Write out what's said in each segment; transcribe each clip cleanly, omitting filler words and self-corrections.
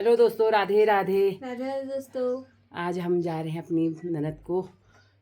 Hello दोस्तों, राधे राधे। राधे दोस्तों। आज हम जा रहे हैं अपनी ननद को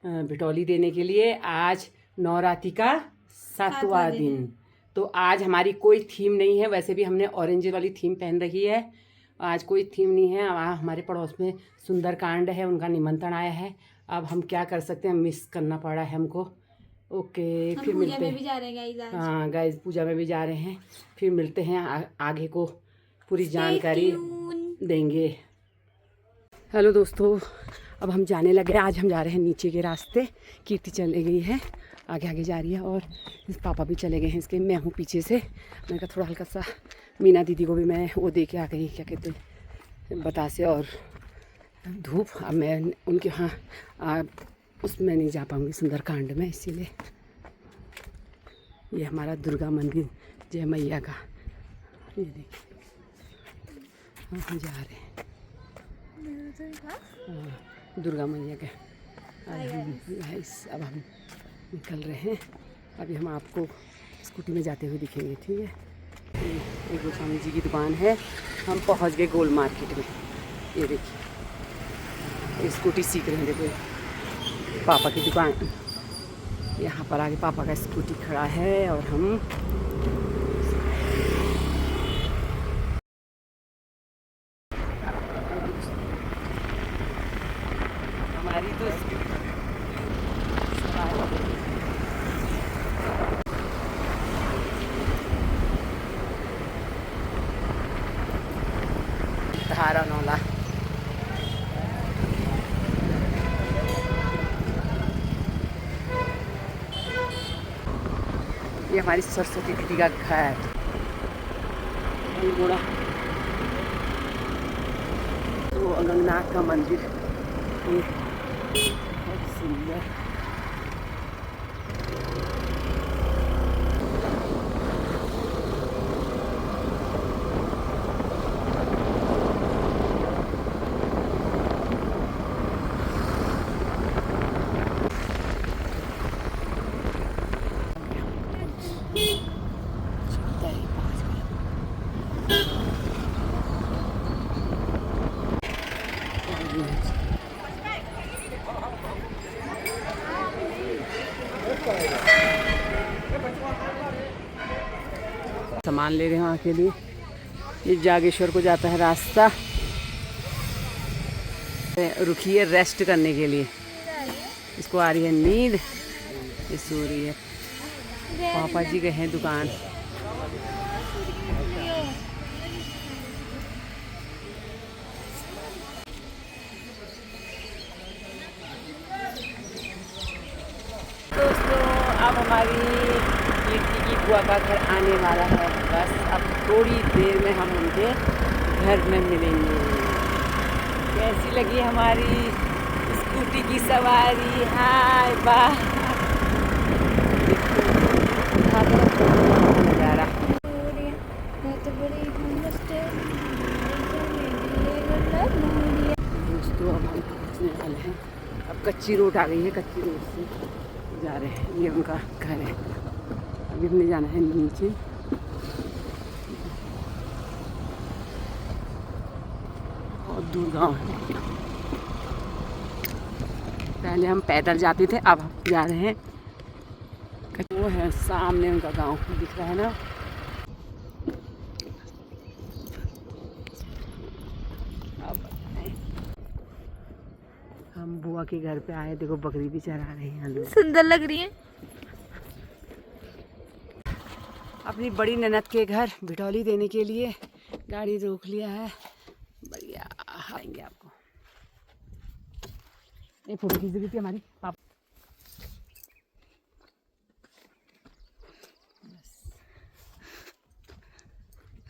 बिटौली देने के लिए। आज नवरात्रि का 7वां दिन। तो आज हमारी कोई थीम नहीं है। वैसे भी हमने ऑरेंज वाली थीम पहन रखी है। आज कोई थीम नहीं है। हमारे पड़ोस में सुंदरकांड है, उनका निमंत्रण आया है। अब हम क्या कर सकते हैं, मिस करना पड़ा है हमको। ओके, फिर मिलते हैं। भी जा रहे हैं गाइस। हाँ गाइस, पूजा में भी जा रहे हैं। फिर मिलते हैं, आगे को पूरी जानकारी देंगे। हेलो दोस्तों, अब हम जाने लगे। आज हम जा रहे हैं नीचे के रास्ते। कीर्ति चले गई है, आगे आगे जा रही है, और पापा भी चले गए हैं इसके। मैं हूँ पीछे से। मैंने कहा थोड़ा हल्का सा मीना दीदी को भी मैं वो दे के आ गई, क्या कहते हैं, बतासे और धूप। अब मैं उनके यहाँ उसमें नहीं जा पाऊँगी, सुंदरकांड में, इसीलिए। ये हमारा दुर्गा मंदिर जय मैया का, ये देखिए हम जा रहे हैं। दुर्गा मैया के अब हम निकल रहे हैं। अभी हम आपको स्कूटी में जाते हुए दिखेंगे, ठीक है। ये गोस्वामी जी की दुकान है। हम पहुंच गए गोल मार्केट में। ये देखिए, स्कूटी सीख रहे हैं। देखो पापा की दुकान, यहाँ पर आगे पापा का स्कूटी खड़ा है और हम हमारी तो धारा नौला। ये हमारी सरस्वती दीदी का घर। बड़ा तो गंगनाथ का मंदिर, ये बहुत सुंदर। सामान ले रहे हैं वहाँ के लिए। ये जागेश्वर को जाता है रास्ता। रुकिए रेस्ट करने के लिए। इसको आ रही है नींद, ये सो रही है। पापा जी गए हैं दुकान। दोस्तों, अब हमारी कीर्ति की बुआ का घर आने वाला है। बस अब थोड़ी देर में हम उनके घर में मिलेंगे। कैसी लगी हमारी स्कूटी की सवारी? Hi bye. नज़ारा। दोस्तों, अब हम पहुँचने वाले हैं। अब कच्ची रोड आ गई है, कच्ची रोड से जा रहे हैं। ये उनका घर है। अभी हमने जाना है नीचे। और दूर गाँव है। पहले हम पैदल जाते थे, अब हम जा रहे हैं। वो है सामने उनका गांव दिख रहा है ना। अब हम बुआ के घर पे आए। देखो बकरी भी चरा रहे हैं लोग, सुंदर लग रही है। अपनी बड़ी ननद के घर बिटौली देने के लिए गाड़ी रोक लिया है। बढ़िया आएंगे आपको। एक फोटो खींच दी थी हमारी पापा।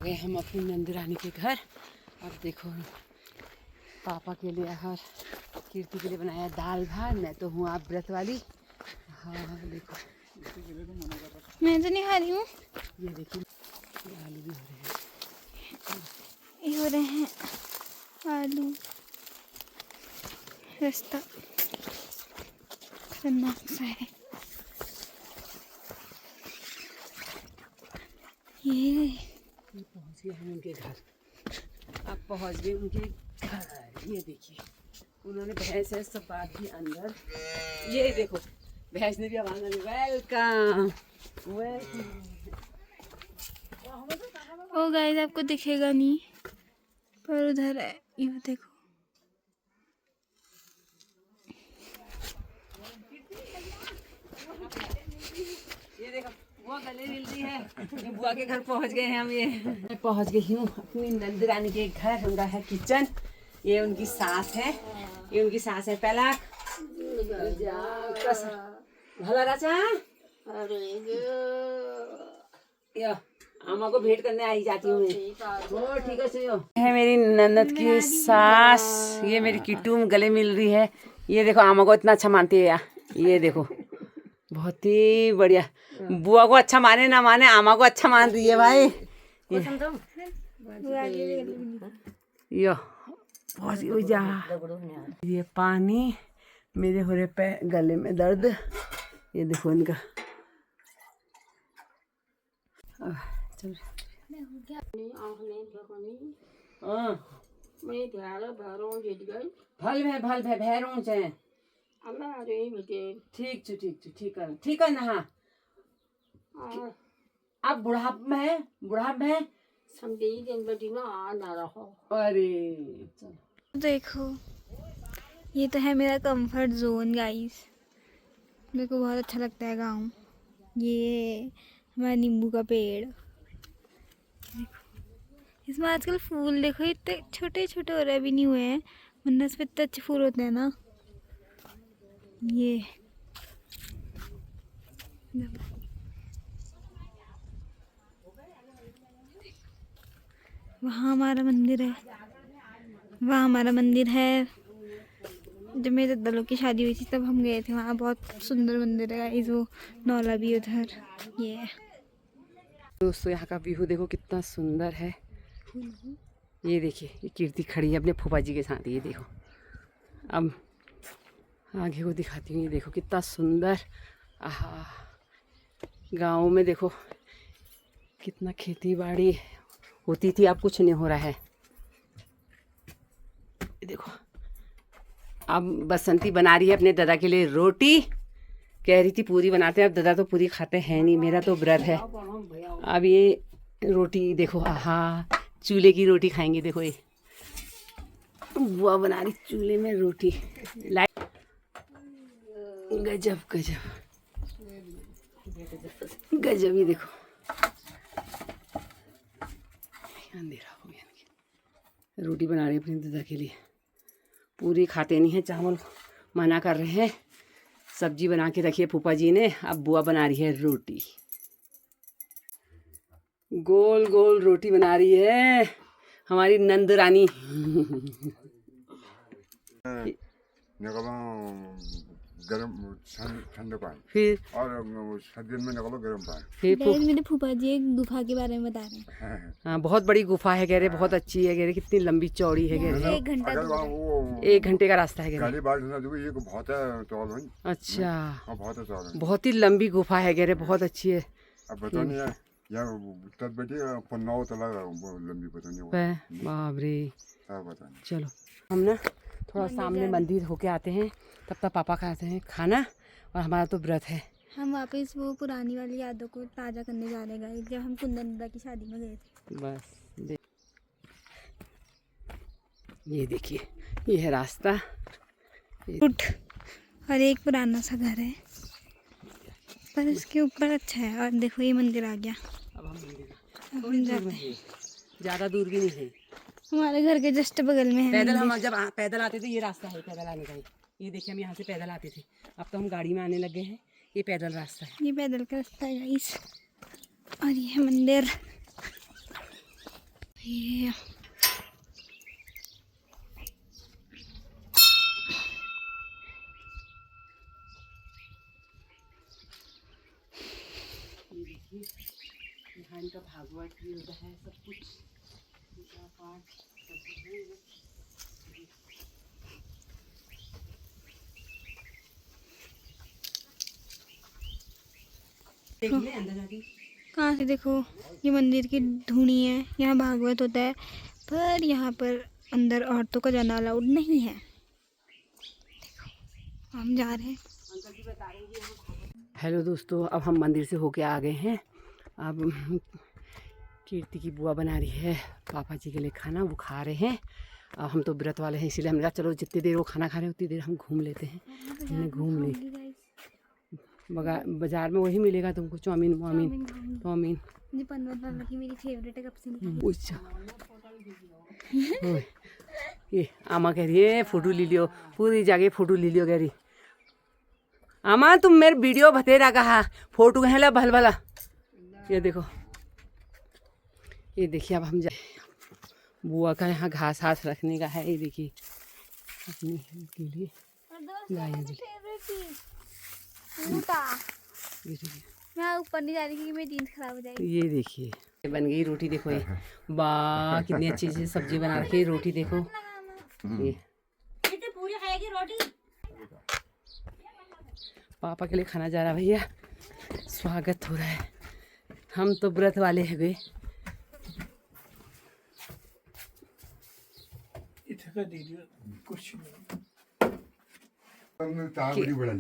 गए हम अपनी नंदरानी के घर। अब देखो पापा के लिए और कीर्ति के लिए बनाया दाल भात। मैं तो हूँ आप व्रत वाली। हाँ देखो, मैं तो नहीं खा रही हूँ। ये देखिए, ये आलू भी हो रहे हैं। ये हो रहे हैं आलू। रास्ता खतरनाक सा है। ये पहुँच गए हम उनके घर। अब पहुंच गए उनके घर। ये देखिए उन्होंने भैंस है सब बात भी अंदर। ये देखो भैंस ने भी आवाज दी वेलकम वेलकम। ओ गाइस आपको दिखेगा नहीं पर उधर है, ये देखो। ये देखो बुआ गले मिल रही है। ये बुआ के घर पहुंच गए हैं हम। ये मैं पहुंच गई हूँ अपनी नंद रानी के घर। उनका है किचन। ये उनकी सास है। ये उनकी सास है पहला भला राजा। यो आमा को भेंट करने आई जाती हूँ मैं। ठीक है सुनो। है मेरी ननद की सास। ये मेरी किट्टू गले मिल रही है। ये देखो आमा को इतना अच्छा मानती है यार। ये देखो बहुत ही बढ़िया। बुआ को अच्छा माने ना माने आमा को अच्छा मान रही है भाई। यो बहुत ही जा। ये पानी मेरे हो रहे पे गले में दर्द। ये देखो इनका। चल भल भे भैरों से ठीक है ना। अब बुढ़ाप में अरे चलो देखो ये तो है मेरा कंफर्ट जोन गाइस। मेरे को बहुत अच्छा लगता है गाँव। ये हमारा नींबू का पेड़ देखो। इसमें आजकल फूल देखो इतने छोटे छोटे हो रहे भी नहीं हुए हैं, वरना इस पे इतने अच्छे फूल होते हैं ना। ये वहाँ हमारा मंदिर है, वहाँ हमारा मंदिर है। जब मेरे दादा लोग की शादी हुई थी तब हम गए थे वहाँ। बहुत सुंदर मंदिर है गाइस। वो नौला भी उधर। ये दोस्तों यहाँ का व्यू देखो कितना सुंदर है। ये देखिए ये कीर्ति खड़ी है अपने फूफा जी के साथ। ये देखो अब आगे को दिखाती हूँ। ये देखो कितना सुंदर। आहा गाँव में देखो कितना खेती बाड़ी होती थी, अब कुछ नहीं हो रहा है। ये देखो अब बसंती बना रही है अपने दादा के लिए रोटी। कह रही थी पूरी बनाते हैं। अब दादा तो पूरी खाते हैं नहीं, मेरा तो व्रत है। अब ये रोटी देखो आहा चूल्हे की रोटी खाएंगे। देखो ये बुआ बना रही चूल्हे में रोटी। लाइट गजब गजब गजब। ये देखो अंधेरा हो गया। रोटी बना रही है अपने दादा के लिए। पूरी खाते नहीं है, चावल मना कर रहे हैं। सब्जी बना के रखी है फूफा जी ने। अब बुआ बना रही है रोटी। गोल गोल रोटी बना रही है हमारी नंद रानी। गरम ठंडे पानी फिर और सर्दियों में निकालो गरम पानी। फिर गाइस मेरे फूफा जी एक गुफा के बारे में बता रहे हैं। हाँ बहुत बड़ी गुफा है कह रहे। बहुत अच्छी है कह रहे। कितनी लंबी चौड़ी है कह रहे। 1 घंटा अगर दूर वहाँ है। वो 1 घंटे का रास्ता है कह रहे। गाड़ी बाढ़ ना देखो ये बहुत है चौड़ है। अच्छा हाँ बहुत है चौड़ है। बहुत ही लंबी गुफा है कह रहे। बहुत अच्छी है। अब पता नहीं है या तब बेटी पन्नाव तला लंबी पता नहीं वो बाप रे पता नहीं। चलो हम ना थोड़ा सामने मंदिर होके आते हैं। तब तक पापा खाते हैं खाना और हमारा तो व्रत है। हम वापस वो पुरानी वाली यादों को ताज़ा करने जा रहे हैं गाइस, जब हम कुंदन दादा की शादी में गए थे। बस ये देखिए ये है रास्ता। उठ और एक पुराना सा घर है पर इसके ऊपर अच्छा है। और देखो ये मंदिर आ गया। अब हम मंदिर अब हम जाते हैं। ज़्यादा दूर भी नहीं है। हमारे घर के जस्ट बगल में है पैदल हम मंदिर। जब पैदल आते थे ये रास्ता है पैदल आने का ही। ये देखिए हम यहाँ से पैदल आते थे। अब तो हम गाड़ी में आने लग गए हैं। ये पैदल रास्ता है। ये पैदल का रास्ता है गाइस। और ये है मंदिर। ये यहाँ इनका भागवत भी होता है सब कुछ पूजा पाठ सब कुछ है। देखिए अंदर जाके कहाँ से देखो ये मंदिर की धुनी है। यहाँ भागवत होता है पर यहाँ पर अंदर औरतों का जाना अलाउड नहीं है। देखो हम जा रहे हैं। हेलो दोस्तों, अब हम मंदिर से होके आ गए हैं। अब कीर्ति की बुआ बना रही है पापा जी के लिए खाना, वो खा रहे हैं। अब हम तो व्रत वाले हैं, इसीलिए हमने कहा चलो जितनी देर वो खाना खा रहे हैं उतनी देर हम घूम लेते हैं। हमने घूम ली। बाजार में वही मिलेगा तुमको, चाउमीन वाउमीन चाउमीन। मुझे पनवत बाबा की मेरी फेवरेट है, कब से नहीं। अच्छा ये आमा कह रही है फोटो ले लियो, पूरी जगह फोटो ले लियो कह रही। आमा तुम मेरे वीडियो बतेरा कहा फोटो कहला भल भला। ये देखो, ये देखिए अब हम जाए। बुआ का यहाँ घास हास रखने का है, ये देखिए अपनी के लिए गाय भी। ये देखिए, मैं ऊपर नहीं जा रही क्योंकि मेरी नींद खराब हो जाएगी। ये देखिए बन गई रोटी। देखो ये वाह कितनी अच्छी अच्छी सब्जी बना रखी है। रोटी देखो ये पूरी खाएगी रोटी। पापा के लिए खाना जा रहा भैया, स्वागत हो रहा है। हम तो व्रत वाले हैं वे।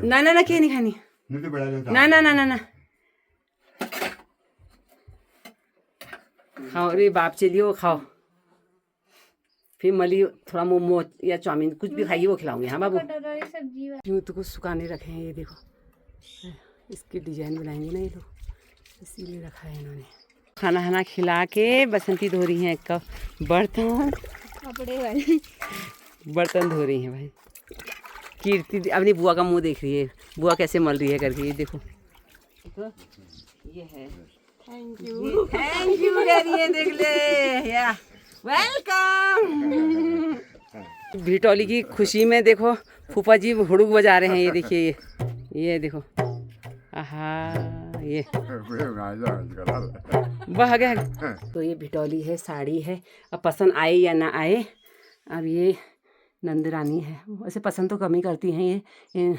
ना ना ना क्या नहीं खानी, ना ना ना ना ना खाओ रे बाप, चलिए खाओ। फिर मली थोड़ा मोमो या चाउमीन कुछ भी खाइए वो खिलाऊंगे। हाँ बाबू, सब्जी यूँ तो कुछ सुखाने रखे हैं। ये देखो इसके डिजाइन बनाएंगे ना ये लोग, इसीलिए रखा है इन्होंने। खाना खाना खिला के बसंती धो रही हैं। कब बर्तन कपड़े वाले बर्तन धो रही हैं भाई। कीर्ति अपनी बुआ का मुंह देख रही है, बुआ कैसे मल रही है करके। ये देखो ये है थैंक यू कह रही है, देख ले या वेलकम। भिटौली की खुशी में देखो फूफा जी हुड़ुक बजा रहे हैं। ये देखिए ये देखो, आहा ये बह गया। तो ये भिटौली है, साड़ी है। अब पसंद आए या ना आए, अब ये नंदरानी है। वैसे पसंद तो कम ही करती हैं ये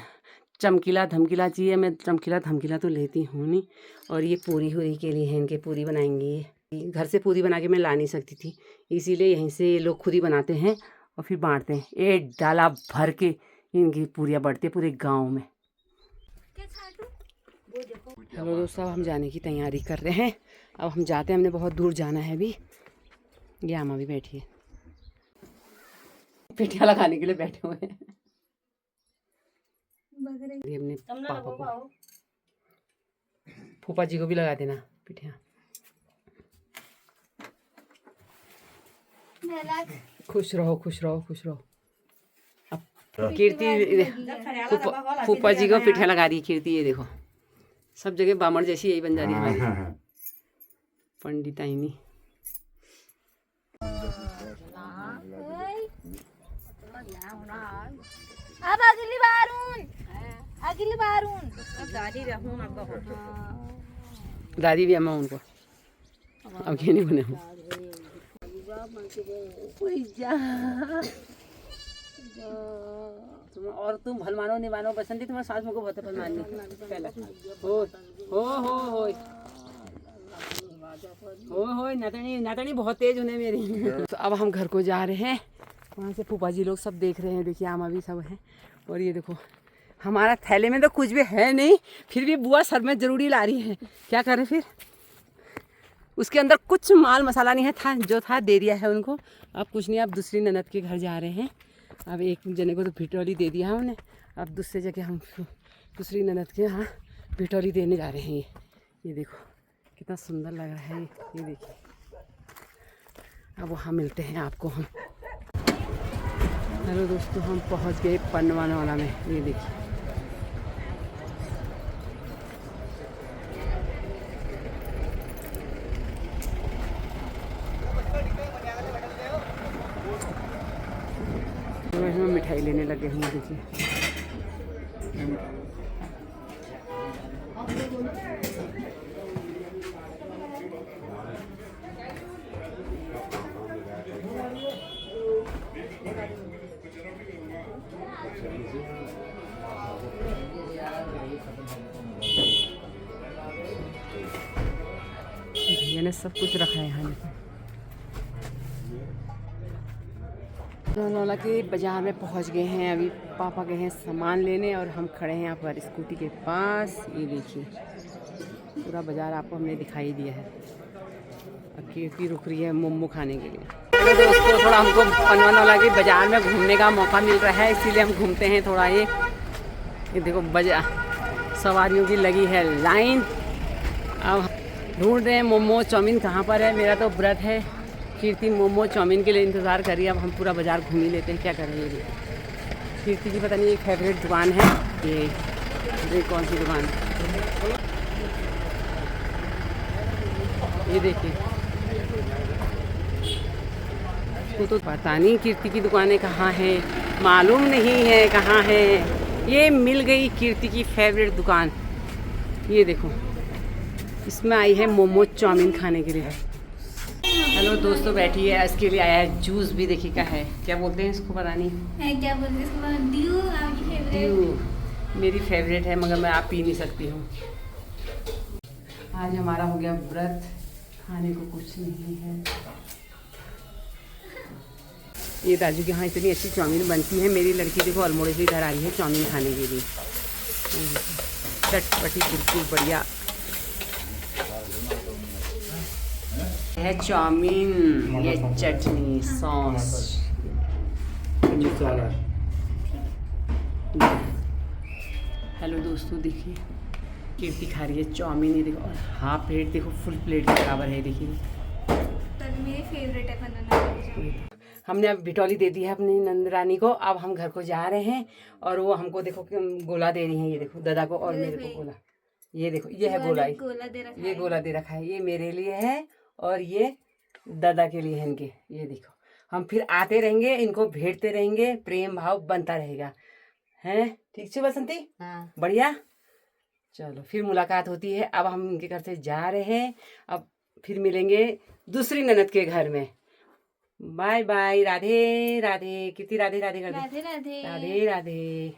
चमकीला धमकीला चाहिए। मैं चमकीला धमकीला तो लेती हूँ नहीं। और ये पूरी हुरी के लिए है, इनके पूरी बनाएंगी। ये घर से पूरी बना के मैं ला नहीं सकती थी, इसीलिए यहीं से ये लोग खुद ही बनाते हैं और फिर बांटते हैं। एक डाला भर के इनकी पूरियाँ बढ़ती है पूरे गांव में। हेलो दोस्तों, अब हम जाने की तैयारी कर रहे हैं। अब हम जाते हैं, हमने बहुत दूर जाना है अभी। ये आमा भी बैठी है, पिठिया लगाने के लिए बैठे हुए हैं। ये हमने पापा को, फूफा जी को भी लगा देना पिठिया। खुश रहो खुश रहो खुश रहो। अब कीर्ति फूफा जी को पिठिया लगा रही है कीर्ति। ये देखो सब जगह बामण जैसी यही बन जा रही है हमारी पंडिताइनी। अब अगली बार दादी भी अम्मा उनको अब ये नहीं बने हूँ। और तुम भल मानो नहीं मानो बसंती, तुम्हारे सास मुझको बहुत भल माननी पहले। हो नतनी बहुत तेज उन्हें मेरी। तो अब हम घर को जा रहे हैं। वहाँ से फूफा जी लोग सब देख रहे हैं। देखिए आमा भी सब है। और ये देखो हमारा थैले में तो कुछ भी है नहीं, फिर भी बुआ सर में जरूरी ला रही है। क्या करें फिर, उसके अंदर कुछ माल मसाला नहीं है, था जो था दे दिया है उनको। अब कुछ नहीं, अब दूसरी ननद के घर जा रहे हैं। अब एक जने को तो भिटौली दे दिया हमने, अब दूसरे जगह हम दूसरी ननद के यहाँ भिटौली देने जा रहे हैं। ये देखो कितना सुंदर लग रहा है। ये देखिए अब वहाँ मिलते हैं आपको हम। हेलो दोस्तों, हम पहुँच गए पनवान वाला में। ये देखिए मिठाई लेने लगे हैं। देखिए भैया ने सब कुछ रखा है यहाँ। नौला के बाजार में पहुंच गए हैं। अभी पापा गए हैं सामान लेने और हम खड़े हैं यहाँ पर स्कूटी के पास। ये देखिए पूरा बाजार आपको हमने दिखाई दिया है। अब कीर्ति रुक रही है मोमो खाने के लिए। तो दोस्तों थोड़ा हमको पनवा नौला के बाजार में घूमने का मौका मिल रहा है, इसीलिए हम घूमते हैं थोड़ा। ये देखो बाजार सवारियों की लगी है लाइन। अब ढूंढ रहे हैं मोमो चाउमीन कहाँ पर है। मेरा तो व्रत है, कीर्ति मोमो चाउमीन के लिए इंतज़ार कर रही है। अब हम पूरा बाजार घूम ही लेते हैं, क्या कर रहे हैं। कीर्ति की पता नहीं एक फेवरेट दुकान है, ये कौन सी दुकान, ये देखिए। इसको तो पता नहीं कीर्ति की दुकानें कहाँ हैं, मालूम नहीं है कहाँ है। ये मिल गई कीर्ति की फेवरेट दुकान। ये देखो इसमें आई है मोमो चाउमीन खाने के लिए। हेलो दोस्तों बैठी है, इसके लिए आया है जूस भी। देखिए क्या है, क्या बोलते हैं इसको पता नहीं, क्या बोलते हैं इसको? ड्यू आपकी फेवरेट? ड्यू मेरी फेवरेट है, मगर मैं आप पी नहीं सकती हूँ। आज हमारा हो गया व्रत, खाने को कुछ नहीं है। ये दाजू के यहाँ इतनी अच्छी चाउमीन बनती है। मेरी लड़की देखो अल्मोड़े से इधर आ रही है चाउमीन खाने के लिए। चटपटी बिल्कुल बढ़िया है चाउमीन, ये चटनी सॉस। हेलो दोस्तों देखिए कीर्ति खा रही है चाउमीन। ये देखो और हाफ प्लेट देखो फुल प्लेट के बराबर है। देखिए मेरी फेवरेट है बनाना। हमने अब बिटौली दे दी है अपनी नंदरानी को। अब हम घर को जा रहे हैं और वो हमको देखो गोला दे रही है। ये देखो दादा को और मेरे को गोला। ये देखो ये है गोला, ये गोला दे रखा है। ये मेरे लिए है और ये दादा के लिए है इनके। ये देखो हम फिर आते रहेंगे, इनको भेंटते रहेंगे, प्रेम भाव बनता रहेगा। हैं ठीक से बसंती? हाँ बढ़िया। चलो फिर मुलाकात होती है। अब हम इनके घर से जा रहे हैं, अब फिर मिलेंगे दूसरी ननद के घर में। Bye bye. राधे राधे। कितनी राधे राधे कर दे। राधे राधे। राधे राधे।